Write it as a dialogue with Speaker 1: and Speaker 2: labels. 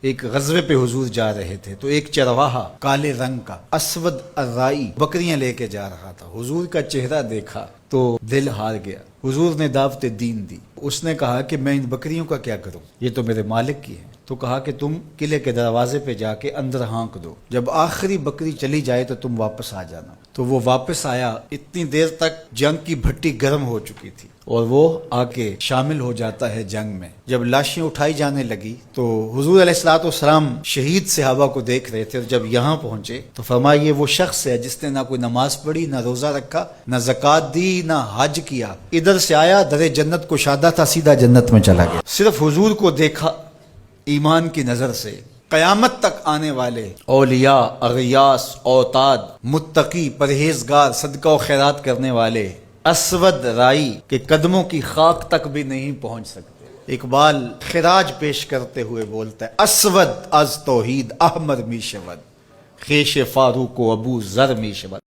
Speaker 1: ایک غزوے پہ حضور جا رہے تھے تو ایک چرواہا کالے رنگ کا اسود الرائی بکریاں لے کے جا رہا تھا۔ حضور کا چہرہ دیکھا تو دل ہار گیا۔ حضور نے دعوت دین دی۔ اس نے کہا کہ میں ان بکریوں کا کیا کروں، یہ تو میرے مالک کی ہیں۔ تو کہا کہ تم قلعے کے دروازے پہ جا کے اندر ہانک دو، جب آخری بکری چلی جائے تو تم واپس آ جانا۔ تو وہ واپس آیا۔ اتنی دیر تک جنگ کی بھٹی گرم ہو چکی تھی اور وہ آ کے شامل ہو جاتا ہے جنگ میں۔ جب لاشیں اٹھائی جانے لگی تو حضور علیہ الصلوۃ والسلام شہید صحابہ کو دیکھ رہے تھے، اور جب یہاں پہنچے تو فرمایا یہ وہ شخص ہے جس نے نہ کوئی نماز پڑھی، نہ روزہ رکھا، نہ زکوٰۃ دی، نہ حج کیا، ادھر سے آیا، در جنت کو شادہ تھا، سیدھا جنت میں چلا گیا۔ صرف حضور کو دیکھا ایمان کی نظر سے۔ قیامت تک آنے والے اولیاء، اغیاث، اوتاد، متقی، پرہیزگار، صدقہ و خیرات کرنے والے اسود رائی کے قدموں کی خاک تک بھی نہیں پہنچ سکتے۔ اقبال خراج پیش کرتے ہوئے بولتا ہے، اسود از توحید احمر می شود، خیش فاروق و ابو ذر می شود۔